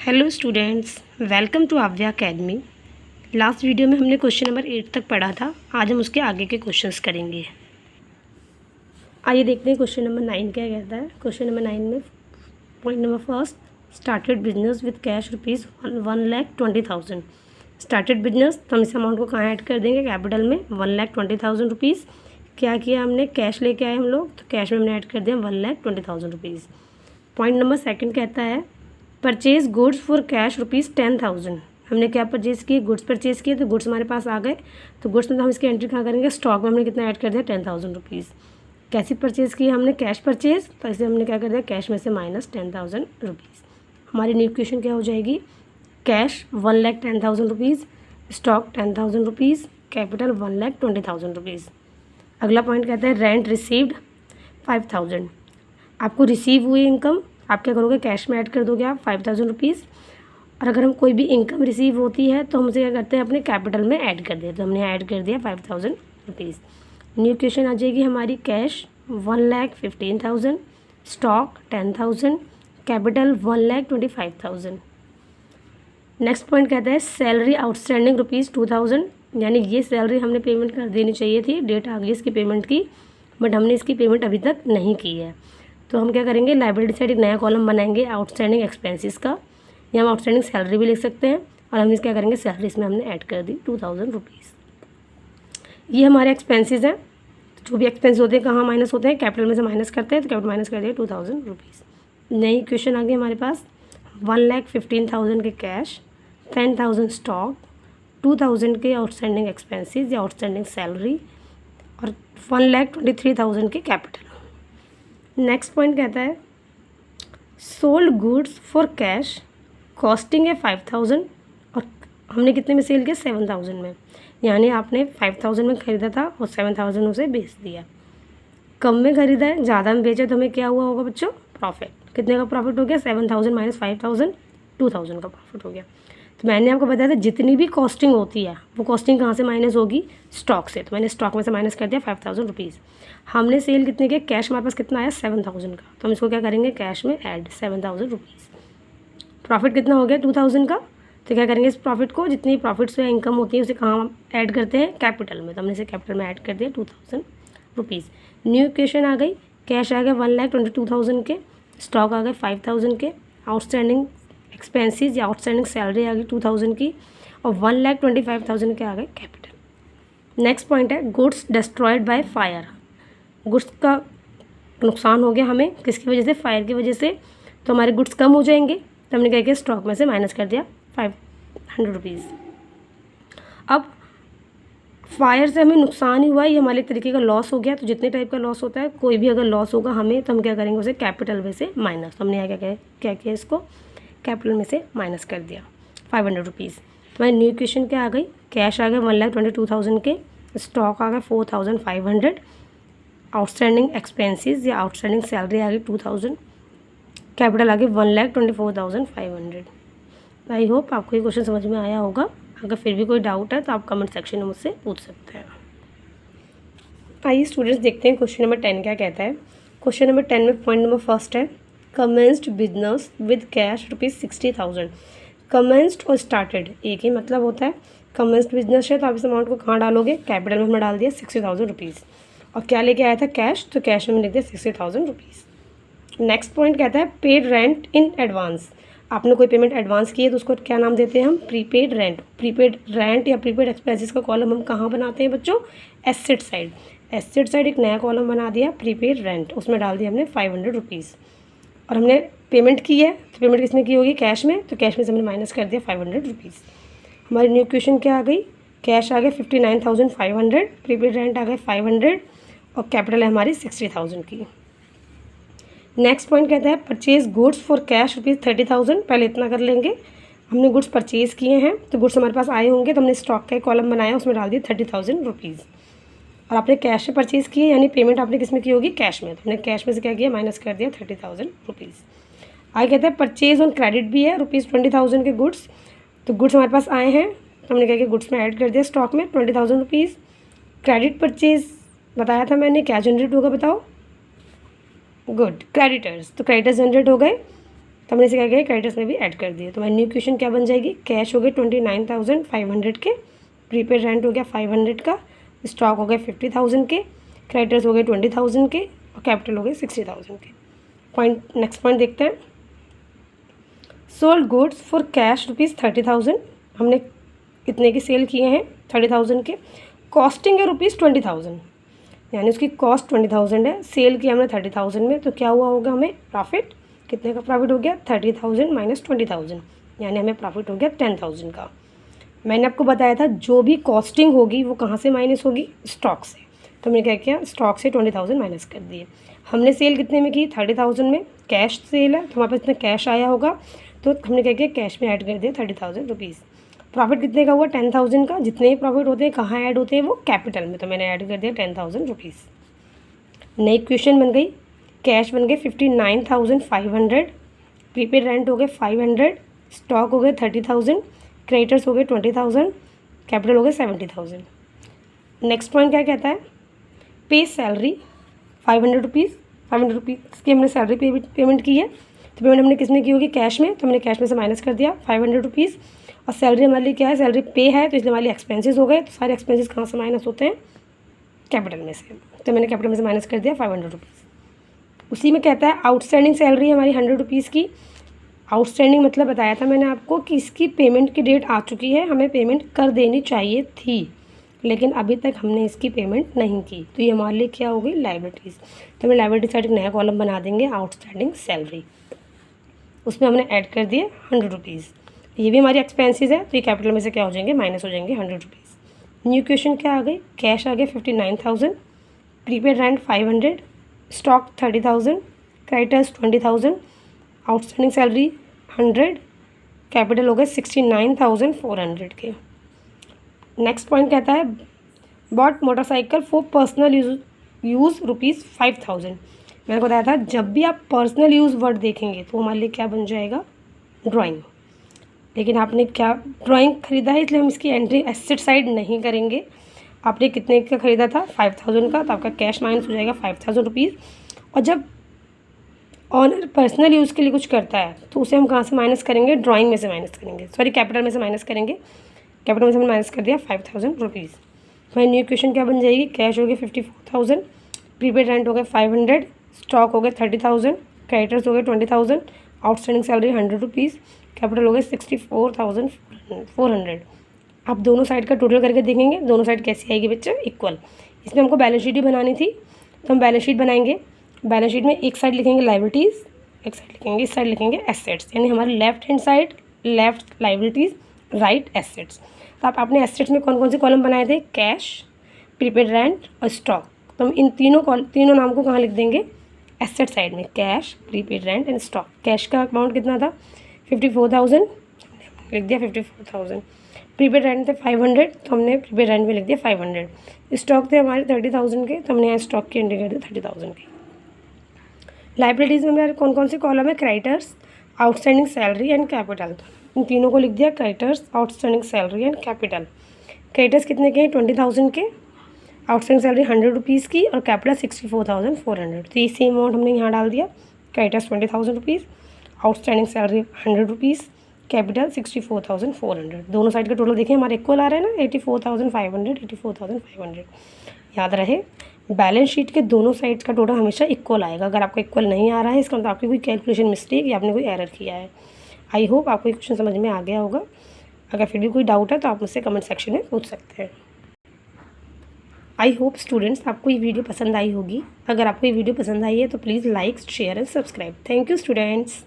Hello students, welcome to आव्या academy. Last video में हमने क्वेश्चन नंबर 8 तक पढ़ा था। आज हम उसके आगे के क्वेश्चंस करेंगे। आइए देखते हैं क्वेश्चन नंबर 9 क्या कहता है। क्वेश्चन नंबर 9 में point number first, started business with cash rupees 1,20,000। Started business, तो हम इस अमाउंट को कहाँ ऐड कर देंगे? कैपिटल में 1,20,000 रुपीज़। क्या किया हमने? कैश लेके आए हम लोग, तो कैश में हमने ऐड कर दिया 1,20,000 रुपीज़। पॉइंट नंबर सेकंड कहता है purchase goods for cash rupees 10,000। हमने क्या परचेज़ किए? गुड्स परचेज़ किए, तो गुड्स हमारे पास आ गए। तो गुड्स में तो हम इसकी एंट्री कहाँ करेंगे? स्टॉक में हमने कितना ऐड कर दिया? 10,000 रुपीज़। कैसी परचेज़ की हमने? कैश परचेज़, तो इसे हमने क्या कर दिया? कैश में से माइनस 10,000 रुपीज़। हमारी न्यू इक्वेशन क्या हो जाएगी? Cash 1,10,000 rupees, stock 10,000 rupees, capital 1,20,000 rupees. अगला पॉइंट कहता है रेंट रिसीव्ड 5,000। आपको रिसीव हुई इनकम आप क्या करोगे? कैश में ऐड कर दोगे आप 5,000 रुपीज़। और अगर हम कोई भी इनकम रिसीव होती है तो हम उसे क्या करते हैं? अपने कैपिटल में ऐड कर देते हैं। तो हमने ऐड कर दिया 5,000 रुपीज़। न्यू इक्वेशन आ जाएगी हमारी cash 1,15,000, stock 10,000, capital 1,25,000। Next point कहता है सैलरी आउटस्टैंडिंग रुपीज़ 2,000। यानी ये सैलरी हमने पेमेंट कर देनी चाहिए थी, डेट आ गई इसकी पेमेंट की, बट हमने इसकी पेमेंट अभी तक नहीं की है। तो हम क्या करेंगे? लायबिलिटी साइड एक नया कॉलम बनाएंगे आउटस्टैंडिंग एक्सपेंसेस का, या हम आउटस्टैंडिंग सैलरी भी लिख सकते हैं। और हम इस क्या करेंगे? सैलरी इसमें हमने ऐड कर दी 2,000 रुपीज़। ये हमारे एक्सपेंसेस हैं। जो भी एक्सपेंस होते हैं कहाँ माइनस होते हैं? कैपिटल में से माइनस करते हैं, तो कैपिटल माइनस कर दिया 2,000 रुपीज़। नई क्वेश्चन आ गई हमारे पास 1,15,000 के कैश, 10,000 स्टॉक, 2,000 के आउटस्टैंडिंग एक्सपेंसेस या आउटस्टैंडिंग सैलरी, और 1,23,000 के कैपिटल। नेक्स्ट पॉइंट कहता है sold goods for cash, costing है 5,000 और हमने कितने में सेल किया? 7,000 में। यानी आपने 5,000 में ख़रीदा था और 7,000 उसे बेच दिया। कम में ख़रीदा है, ज़्यादा में बेचा, तो हमें क्या हुआ होगा बच्चों? प्रॉफिट। कितने का प्रॉफिट हो गया? 7,000 माइनस 5,000, 2,000 का प्रॉफिट हो गया। तो मैंने आपको बताया था जितनी भी कॉस्टिंग होती है वो कॉस्टिंग कहाँ से माइनस होगी? स्टॉक से। तो मैंने स्टॉक में से माइनस कर दिया 5,000 रुपीज़। हमने सेल कितने के? कैश हमारे पास कितना आया? 7,000 का। तो हम इसको क्या करेंगे? कैश में ऐड 7,000 रुपीज़। प्रॉफिट कितना हो गया? 2,000 का। तो क्या करेंगे? इस प्रॉफिट को, जितनी प्रॉफिट्स या इनकम होती है उसे कहाँ ऐड करते हैं? कैपिटल में। तो हमने इसे कैपिटल में ऐड कर दिया 2,000 रुपीज़। न्यू इक्वेशन आ गई। कैश आ गया 1,22,000 के, स्टॉक आ गए 5,000 के, आउटस्टैंडिंग एक्सपेंसेस या आउटस्टैंडिंग सैलरी आ गई 2,000 की, और 1,25,000 के आ गए कैपिटल। नेक्स्ट पॉइंट है goods destroyed by fire. Goods का नुकसान हो गया हमें, किसकी वजह से? फायर की वजह से। तो हमारे गुड्स कम हो जाएंगे, तो हमने क्या किया? स्टॉक में से माइनस कर दिया 500 रुपीज़। अब फायर से हमें नुकसान ही हुआ, ये हमारे एक तरीके का लॉस हो गया। तो जितने टाइप का लॉस होता है, कोई भी अगर लॉस होगा हमें, तो हम क्या करेंगे? उसे कैपिटल में से माइनस। तो हमने यहाँ क्या किया? इसको कैपिटल में से माइनस कर दिया 500 रुपीज़। तो हमारी न्यू इक्वेशन क्या आ गई? कैश आ गया 1,22,000 के, स्टॉक आ गया 4,500, आउटस्टैंडिंग एक्सपेंसेस या आउटस्टैंडिंग सैलरी आ गई 2,000, कैपिटल आ गई 1,24,500। आई होप आपको ये क्वेश्चन समझ में आया होगा। अगर फिर भी कोई डाउट है तो आप कमेंट सेक्शन में मुझसे पूछ सकते हैं। आइए स्टूडेंट्स देखते हैं क्वेश्चन नंबर 10 क्या कहता है। क्वेश्चन नंबर 10 में पॉइंट नंबर फर्स्ट है commenced business with cash rupees 60,000। Commenced और स्टार्टेड एक ही मतलब होता है। कमेंस्ड बिजनेस है तो आप इस अमाउंट को कहाँ डालोगे? कैपिटल में हमने डाल दिया 60,000 रुपीज़। और क्या लेके आया था? कैश। तो कैश में लिख दिया 60,000 रुपीज़। नेक्स्ट पॉइंट कहता है पेड रेंट इन एडवांस। आपने कोई पेमेंट एडवांस की है तो उसको क्या नाम देते हैं हम? Prepaid rent. प्रीपेड रेंट या प्रीपेड एक्सपेंसेस का कॉलम हम कहाँ बनाते हैं बच्चों? Asset side. एसेट साइड एक नया कॉलम बना दिया प्रीपेड रेंट, उसमें डाल दिया हमने 500 रुपीज़। और हमने पेमेंट की है, तो पेमेंट किसमें की होगी? कैश में। तो कैश में से हमने माइनस कर दिया 500 रुपीज़। हमारी न्यू इक्वेशन क्या आ गई? कैश आ गया 59,500, प्रीपेड रेंट आ गए 500, और कैपिटल है हमारी 60,000 की। नेक्स्ट पॉइंट कहता है purchase goods for cash rupees 30,000। पहले इतना कर लेंगे, हमने गुड्स परचेज़ किए हैं तो गुड्स हमारे पास आए होंगे, तो हमने स्टॉक का एक कॉलम बनाया, उसमें डाल दिया 30,000 रुपीज़। और आपने कैश से परचेज़ किए, यानी पेमेंट आपने किस में की होगी? कैश में। तो हमने कैश में से क्या किया? माइनस कर दिया 30,000 रुपीज़। आगे कहते हैं परचेज़ ऑन क्रेडिट भी है रुपीज़ 20,000 के गुड्स। तो गुड्स हमारे पास आए हैं, तो हमने क्या किया? गुड्स में ऐड कर दिया स्टॉक में 20,000 रुपीज़। क्रेडिट परचेज़ बताया था मैंने, क्या जनरेट होगा बताओ? Good, creditors. तो क्रेडिटर्स जनरेट हो गए, तो हमने इसे क्या किया, क्रेडिटर्स में भी ऐड कर दिए। तो हमारी न्यू क्वेश्चन क्या बन जाएगी, कैश हो गए 29,500 के, प्रीपेड रेंट हो गया 500 का, स्टॉक हो गए 50,000 के, क्रेडिटर्स हो गए 20,000 के और कैपिटल हो गए 60,000 के। नेक्स्ट पॉइंट देखते हैं। सोल्ड गुड्स फॉर कैश ₹30,000, हमने कितने की सेल किए हैं, 30,000 के। कॉस्टिंग है ₹20,000, यानी उसकी कॉस्ट 20,000 है, सेल किया हमने 30,000 में, तो क्या हुआ होगा हमें प्रॉफिट, कितने का प्रॉफिट हो गया, 30,000 माइनस 20,000, यानी हमें प्रॉफिट हो गया 10,000 का। मैंने आपको बताया था जो भी कॉस्टिंग होगी वो कहाँ से माइनस होगी, स्टॉक से। तो हमने क्या किया, स्टॉक से 20,000 माइनस कर दिए। हमने सेल कितने में की, 30,000 में, कैश सेल है तो हमारे पास इतना कैश आया होगा, तो हमने क्या किया, कैश में ऐड कर दिया 30,000 रुपीज़। प्रॉफिट कितने का हुआ, 10,000 का। जितने भी प्रॉफिट होते हैं कहाँ ऐड होते हैं, वो कैपिटल में, तो मैंने ऐड कर दिया 10,000 रुपीज़। नई क्वेश्चन बन गई, कैश बन गए 59,500, प्रीपेड रेंट हो गए 500, स्टॉक हो गए 30,000, क्रेडिटर्स हो गए 20,000, कैपिटल हो गए 70,000। नेक्स्ट पॉइंट क्या कहता है, पे सैलरी 500 रुपीज़, 500 रुपीज़ की हमने सैलरी पेमेंट की है। तो पेमेंट हमने किस में की होगी, कैश में, तो हमने कैश में से माइनस कर दिया 500 रुपीज़। और सैलरी हमारे लिए क्या है, सैलरी पे है, तो इसलिए हमारे लिए एक्सपेंसेस हो गए। तो सारे एक्सपेंसेस कहाँ से माइनस होते हैं, कैपिटल में से, तो मैंने कैपिटल में से माइनस कर दिया 500 रुपीज़। उसी में कहता है आउटस्टैंडिंग सैलरी हमारी 100 रुपीज़ की। आउटस्टैंडिंग मतलब बताया था मैंने आपको कि इसकी पेमेंट की डेट आ चुकी है, हमें पेमेंट कर देनी चाहिए थी, लेकिन अभी तक हमने इसकी पेमेंट नहीं की, तो ये हमारे लिए क्या होगी, लायबिलिटीज़। तो हमें लायबिलिटी साइड एक नया कॉलम बना देंगे, आउटस्टैंडिंग सैलरी, उसमें हमने ऐड कर दिए 100 रुपीज़। ये भी हमारी एक्सपेंसेस है, तो ये कैपिटल में से क्या हो जाएंगे, माइनस हो जाएंगे 100 रुपीज़। न्यू क्वेश्चन क्या आ गई, कैश आ गया 59,000, prepaid rent 500, stock 30,000, creditors 20,000, outstanding salary 100, capital हो गए 69,400 के। नेक्स्ट पॉइंट कहता है bought motorcycle for personal use ₹5,000। मैंने बताया था जब भी आप पर्सनल यूज़ वर्ड देखेंगे तो हमारे लिए क्या बन जाएगा, ड्राइंग। लेकिन आपने क्या ड्राइंग खरीदा है, इसलिए हम इसकी एंट्री एसेट साइड नहीं करेंगे। आपने कितने का ख़रीदा था, 5,000 का, तो आपका कैश माइनस हो जाएगा 5,000 रुपीज़। और जब ऑनर पर्सनल यूज़ के लिए कुछ करता है तो उसे हम कहाँ से माइनस करेंगे, ड्राइंग में से माइनस करेंगे, सॉरी कैपिटल में से माइनस करेंगे। कैपिटल में से हमने माइनस कर दिया 5,000 रुपीज़। हमारी न्यू क्वेश्चन क्या बन जाएगी, कैश हो गया 54,000, प्रीपेड रेंट हो गए 500, स्टॉक हो गए 30,000, क्रेडिटर्स हो गए 20,000, आउटस्टैंडिंग सैलरी 100 रुपीज़, कैपिटल हो गए 64,400। आप दोनों साइड का टोटल करके देखेंगे, दोनों साइड कैसी आएगी बच्चे, इक्वल। इसमें हमको बैलेंस शीट ही बनानी थी, तो हम बैलेंस शीट बनाएंगे। बैलेंस शीट में एक साइड लिखेंगे लायबिलिटीज़, एक साइड लिखेंगे, इस साइड लिखेंगे एसेट्स, यानी हमारी left hand side left liabilities, right assets. तो आप अपने एसेट्स में कौन कौन से कॉलम बनाए थे, कैश, प्रीपेड रेंट और स्टॉक। तो हम इन तीनों नाम को कहाँ लिख देंगे, एसेट साइड में, cash, prepaid rent and stock. Cash का अमाउंट कितना था, 54,000, लिख दिया 54,000। प्रीपेड रेंट थे 500, तो हमने प्रीपेड रेंट में लिख दिया 500। स्टॉक थे हमारे 30,000 के, तो हमने यहाँ स्टॉक की एंट्री कर दी 30,000 की। लाइबिलिटीज़ में हमारे कौन कौन से कॉलम है, creditors, outstanding salary and capital. इन तीनों को लिख दिया, creditors, outstanding salary and capital. Creditors कितने के हैं, 20,000 के, आउटस्टैंडिंग सैलरी 100 रुपीज़ की और कैपिटल 64,400। तो ये सेम अमाउंट हमने यहाँ डाल दिया, creditors 20,000 rupees, outstanding salary 100 rupees, capital 64,400। दोनों साइड का टोटल देखिए हमारे इक्वल आ रहा है ना, 84,500, 84,500। याद रहे बैलेंस शीट के दोनों साइड्स का टोटल हमेशा इक्वल आएगा। अगर आपका इक्वल नहीं आ रहा है इसका मतलब आपकी कोई कैलकुलेशन मिस्टेक या आपने कोई एरर किया है। आई होप आपको ये क्वेश्चन समझ में आ गया होगा। अगर फिर भी कोई डाउट है तो आप मुझसे कमेंट सेक्शन में पूछ सकते हैं। आई होप स्टूडेंट्स आपको ये वीडियो पसंद आई होगी। अगर आपको ये वीडियो पसंद आई है तो please like, share and subscribe. Thank you students.